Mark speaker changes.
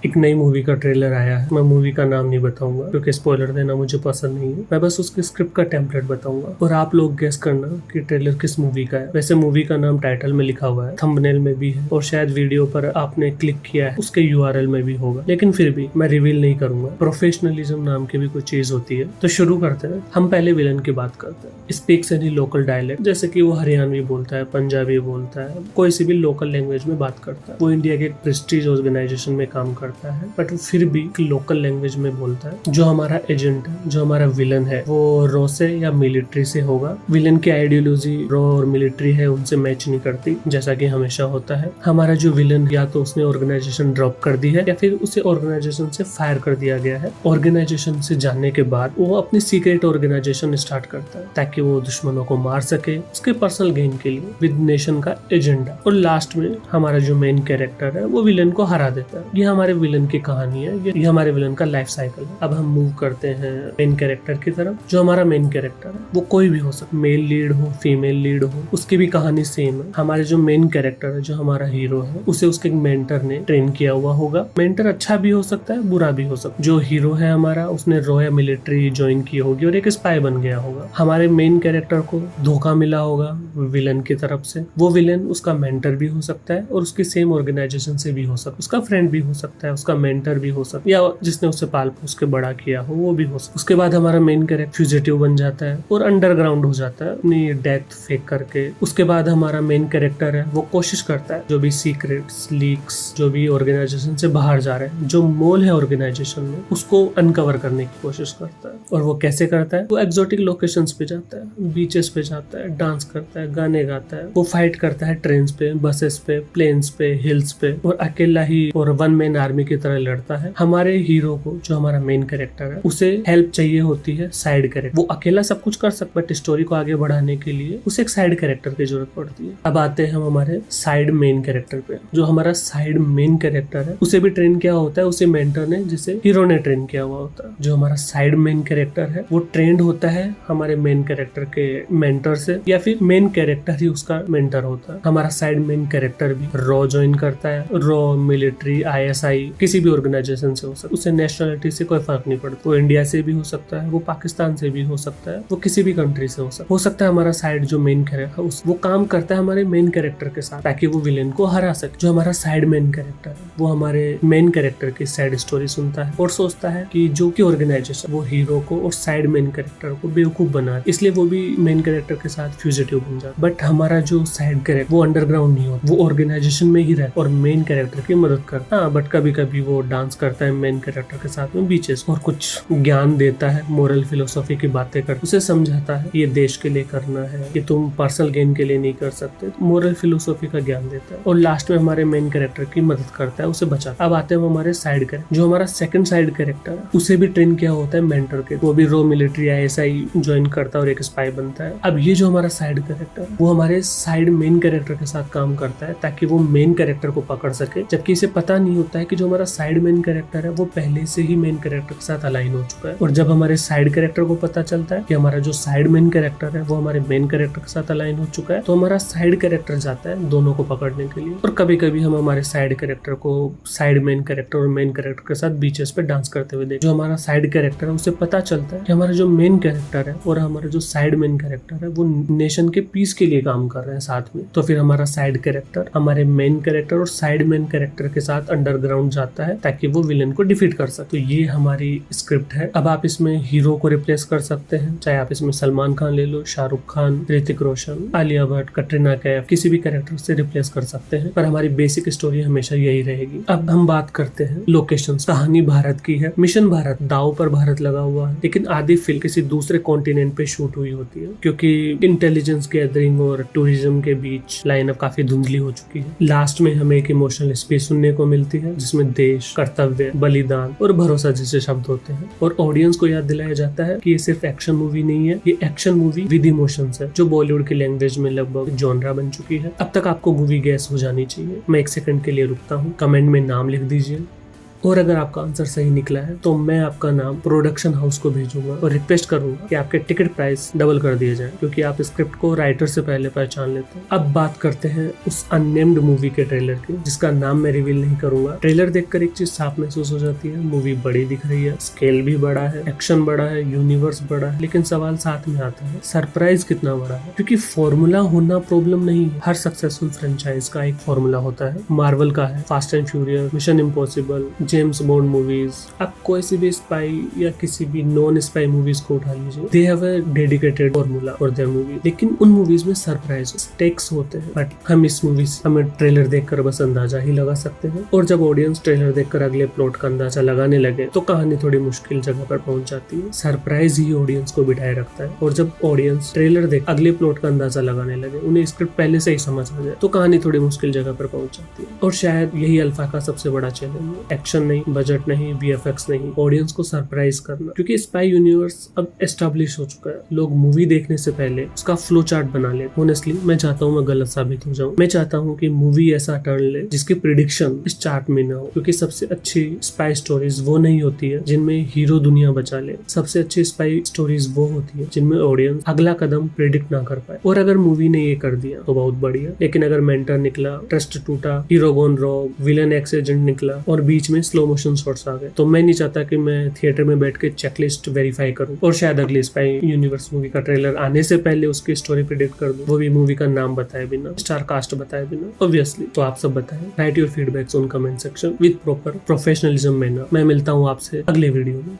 Speaker 1: एक नई मूवी का ट्रेलर आया है। मैं मूवी का नाम नहीं बताऊंगा क्योंकि स्पॉइलर देना मुझे पसंद नहीं है। मैं बस उसके स्क्रिप्ट का टेम्पलेट बताऊंगा और आप लोग गेस करना कि ट्रेलर किस मूवी का है। वैसे मूवी का नाम टाइटल में लिखा हुआ है, थंबनेल में भी है और शायद वीडियो पर आपने क्लिक किया है उसके यूआरएल में भी होगा, लेकिन फिर भी मैं रिवील नहीं करूंगा। प्रोफेशनलिज्म नाम की भी कोई चीज होती है। तो शुरू करते हैं। हम पहले विलन की बात करते हैं। स्पीक्स एनी लोकल डायलेक्ट, जैसे कि वो हरियाणवी बोलता है, पंजाबी बोलता है, कोई सी भी लोकल लैंग्वेज में बात करता है। वो इंडिया के एक प्रेस्टीज ऑर्गेनाइजेशन में काम करता है, बट फिर भी लोकल लैंग्वेज में बोलता है। जो हमारा एजेंट है, जो हमारा विलन है, वो रॉ से या मिलिट्री से होगा। विलन की आइडियोलॉजी रॉ और मिलिट्री है उनसे मैच नहीं करती, जैसा कि हमेशा होता है। हमारा जो विलन, या तो उसने ऑर्गेनाइजेशन ड्रॉप कर दी है या फिर उसे ऑर्गेनाइजेशन से फायर कर दिया गया है। ऑर्गेनाइजेशन से जाने के बाद वो अपनी सीक्रेट ऑर्गेनाइजेशन स्टार्ट करता है ताकि वो दुश्मनों को मार सके उसके पर्सनल गेन के लिए, विद नेशन का एजेंडा। और लास्ट में हमारा जो मेन कैरेक्टर है वो विलन को हरा देता है। ये हमारे विलन की कहानी है, ये हमारे विलन का लाइफ साइकिल है। अब हम मूव करते हैं मेन कैरेक्टर की तरफ। जो हमारा मेन कैरेक्टर है वो कोई भी हो सकता, मेल लीड हो, फीमेल लीड हो, उसकी भी कहानी सेम है। हमारे जो मेन कैरेक्टर है, जो हमारा हीरो है, उसे उसके मेंटर ने ट्रेन किया हुआ होगा। मेंटर अच्छा भी हो सकता है, बुरा भी हो सकता है। जो हीरो है हमारा, उसने रॉयल मिलिट्री ज्वाइन की होगी और एक स्पाई बन गया होगा। हमारे मेन कैरेक्टर को धोखा मिला होगा विलन की तरफ से। वो विलन उसका मेंटर भी हो सकता है और उसकी सेम ऑर्गेनाइजेशन से भी हो सकता है, उसका फ्रेंड भी हो सकता है, उसका मेंटर भी हो सकता है, या जिसने उसे पाल पोस के बड़ा किया हो वो भी हो सकता है। उसके बाद हमारा मेन कैरेक्टर फ्यूजिटिव बन जाता है और अंडरग्राउंड हो जाता है अपनी डेथ फेक करके। उसके बाद हमारा मेन कैरेक्टर है वो कोशिश करता है जो भी सीक्रेट्स, लीक्स, जो भी ऑर्गेनाइजेशन से बाहर जा रहे हैं, जो मोल है ऑर्गेनाइजेशन में, उसको अनकवर करने की कोशिश करता है। और वो कैसे करता है? वो एक्सोटिक लोकेशंस पे जाता है, बीचेस पे जाता है, डांस करता है, गाने गाता है, वो फाइट करता है ट्रेन पे, बसेस पे, प्लेन्स पे, हिल्स पे, और अकेला ही और वन मैन आर्मी की तरह लड़ता है। हमारे हीरो को, जो हमारा मेन कैरेक्टर है, उसे हेल्प चाहिए होती है साइड कैरेक्टर। वो अकेला सब कुछ कर सकता है बट स्टोरी को आगे बढ़ाने के लिए उसे एक साइड कैरेक्टर की जरूरत पड़ती है। अब आते हैं हम हमारे साइड मेन कैरेक्टर पे। जो हमारा साइड मेन कैरेक्टर है उसे भी ट्रेन किया होता है उसे मेंटर ने, जिसे हीरो ने ट्रेन किया हुआ होता है। जो हमारा साइड मेन कैरेक्टर है वो ट्रेंड होता है हमारे मेन कैरेक्टर के मेंटर से, या फिर मेन कैरेक्टर ही उसका मेंटर होता है। हमारा साइड मेन कैरेक्टर भी रॉ ज्वाइन करता है। रॉ, मिलिट्री, आईएसआई, किसी भी ऑर्गेनाइजेशन से हो सकता है। उसे नेशनलिटी से कोई फर्क नहीं पड़ता। वो इंडिया से भी हो सकता है, वो पाकिस्तान से भी हो सकता है, वो किसी भी कंट्री से हो सकता है। हमारा साइड जो मेन कैरेक्टर है वो काम करता है हमारे मेन कैरेक्टर के साथ ताकि वो विलेन को हरा सके। जो हमारा साइड मेन कैरेक्टर है वो हमारे मेन कैरेक्टर की सैड स्टोरी सुनता है और सोचता है कि जो कि ऑर्गेनाइजेशन वो हीरो को और साइड मेन कैरेक्टर को बेवकूफ बना, इसलिए वो भी मेन कैरेक्टर के साथ फ्यूजिटिव बन जाता। बट हमारा जो साइड कैरेक्टर वो अंडरग्राउंड नहीं होता, वो ऑर्गेनाइजेशन में ही रहता और मेन कैरेक्टर की मदद करता है। बट कभी कभी वो डांस करता है मेन कैरेक्टर के साथ में बीचेस, और कुछ ज्ञान देता है, मोरल फिलोसॉफी की बातें करता है, उसे समझाता है ये देश के लिए करना है, कि तुम पर्सनल गेन के लिए नहीं कर सकते। मोरल फिलोसॉफी का ज्ञान देता है और लास्ट में हमारे मेन कैरेक्टर की मदद करता है, उसे बचाता है। अब आते हैं हमारे साइड कैरेक्टर। जो हमारा सेकंड साइड कैरेक्टर है उसे भी ट्रेन किया होता है मेंटर के, वो भी रॉ मिलिट्री आईएसआई ज्वाइन करता है और एक स्पाई बनता है। अब ये जो हमारा साइड कैरेक्टर है वो हमारे साइड मेन कैरेक्टर के साथ काम करता है ताकि वो मेन कैरेक्टर को पकड़ सके, जबकि इसे पता नहीं होता है कि जो हमारा साइड मेन कैरेक्टर है वो पहले से ही मेन कैरेक्टर के साथ अलाइन हो चुका है। और जब हमारे साइड कैरेक्टर को पता चलता है कि हमारा जो साइड मेन कैरेक्टर है वो हमारे मेन कैरेक्टर के साथ अलाइन हो चुका है, तो हमारा साइड कैरेक्टर जाता है दोनों को पकड़ने के लिए। और कभी कभी हम हमारे साइड कैरेक्टर को साइड मेन कैरेक्टर और मेन कैरेक्टर के साथ बीचेस पे डांस करते हुए देख। जो हमारा साइड कैरेक्टर है उसे पता चलता है कि हमारा जो मेन कैरेक्टर है और हमारा जो साइड मेन कैरेक्टर है वो नेशन के पीस के लिए काम कर रहे हैं साथ में। तो फिर हमारा साइड कैरेक्टर हमारे मेन कैरेक्टर और साइड मेन कैरेक्टर के साथ अंडरग्राउंड जाता है ताकि वो विलेन को डिफीट कर सके। तो ये हमारी स्क्रिप्ट है। अब आप इसमें हीरो को रिप्लेस कर सकते हैं, चाहे आप इसमें सलमान खान ले लो, शाहरुख खान, ऋतिक रोशन, आलिया भट्ट, कटरीना कैफ, किसी भी कैरेक्टर से रिप्लेस कर सकते हैं, पर हमारी बेसिक स्टोरी हमेशा यही रहेगी। अब हम बात करते हैं लोकेशंस। कहानी भारत की है, मिशन भारत, दाव पर भारत लगा हुआ है, लेकिन आधी फिल्म किसी दूसरे कॉन्टिनेंट पे शूट हुई होती है क्योंकि इंटेलिजेंस गैदरिंग और टूरिज्म के बीच लाइनअप काफी धुंधली हो चुकी है। लास्ट में हमें एक इमोशनल स्पीच सुनने को मिलती है जिसमें देश, कर्तव्य, बलिदान और भरोसा जैसे शब्द होते हैं, और ऑडियंस को याद दिलाया जाता है कि ये सिर्फ एक्शन मूवी नहीं है, ये एक्शन मूवी विद इमोशंस है, जो बॉलीवुड की लैंग्वेज में लगभग जॉनरा बन चुकी है। अब तक आपको मूवी गैस हो जानी चाहिए। मैं 1 सेकंड के लिए रुकता हूँ, कमेंट में नाम लिख दीजिए। और अगर आपका आंसर सही निकला है तो मैं आपका नाम प्रोडक्शन हाउस को भेजूंगा और रिक्वेस्ट करूंगा कि आपके टिकट प्राइस डबल कर दिए जाए, क्योंकि आप स्क्रिप्ट को राइटर से पहले पहचान लेते हैं। अब बात करते हैं उस अननेम्ड मूवी के ट्रेलर की, जिसका नाम मैं रिवील नहीं करूंगा। ट्रेलर देखकर एक चीज साफ महसूस हो जाती है, मूवी बड़ी दिख रही है, स्केल भी बड़ा है, एक्शन बड़ा है, यूनिवर्स बड़ा है, लेकिन सवाल साथ में आता है सरप्राइज कितना बड़ा है। क्योंकि फॉर्मूला होना प्रॉब्लम नहीं है, हर सक्सेसफुल फ्रेंचाइज का एक फॉर्मूला होता है। मार्वल का है fast and furious, mission impossible, James bond movies, आप कोई सी भी स्पाई या किसी भी नॉन स्पाई मूवीज को उठा लीजिए, they have a dedicated formula for their movie. लेकिन उन मूवीज में सरप्राइज स्टेक्स होते हैं, बट हम इस मूवी से हमें ट्रेलर देखकर बस अंदाजा ही लगा सकते हैं। और जब ऑडियंस ट्रेलर देखकर अगले प्लॉट का अंदाजा लगाने लगे तो कहानी थोड़ी मुश्किल जगह पर पहुंच जाती है। सरप्राइज ही ऑडियंस को बिठाए रखता है, और जब ऑडियंस ट्रेलर देख अगले प्लॉट का अंदाजा लगाने लगे, उन्हें स्क्रिप्ट पहले से ही समझ आ जाए, तो कहानी थोड़ी मुश्किल जगह पर पहुंच जाती है। और शायद यही अल्फा का सबसे बड़ा चैलेंज है, एक्शन नहीं, बजट नहीं, वीएफएक्स नहीं, ऑडियंस को सरप्राइज करना। क्योंकि स्पाई यूनिवर्स अब एस्टेब्लिश हो चुका है, लोग मूवी देखने से पहले उसका फ्लो चार्ट बना ले। ऑनेस्टली मैं चाहता हूँ मैं गलत साबित हो जाऊँ। मैं चाहता हूँ कि मूवी ऐसा टर्न ले जिसकी प्रिडिक्शन इस चार्ट में ना हो, क्योंकि सबसे अच्छी स्पाई स्टोरीज वो नहीं होती है जिनमें हीरो दुनिया बचा ले। सबसे अच्छी स्पाई स्टोरीज वो होती है जिनमें ऑडियंस अगला कदम प्रिडिक्ट ना कर पाए। और अगर मूवी ने ये कर दिया तो बहुत बढ़िया, लेकिन अगर मेंटर निकला, ट्रस्ट टूटा, हीरो गोन रॉग, विलन एक्स एजेंट निकला और बीच में स्लो मोशन शॉट्स आ गए, तो मैं नहीं चाहता कि मैं थिएटर में बैठ के चेकलिस्ट वेरीफाई करूं और शायद अगली स्पाई यूनिवर्स मूवी का ट्रेलर आने से पहले उसकी स्टोरी प्रिडिक्ट कर दूं, वो भी मूवी का नाम बताए बिना, स्टार कास्ट बताए बिना। ऑब्वियसली तो आप सब बताएं, right your feedbacks on comment section with proper professionalism manner. मैं मिलता हूँ आपसे अगले वीडियो में।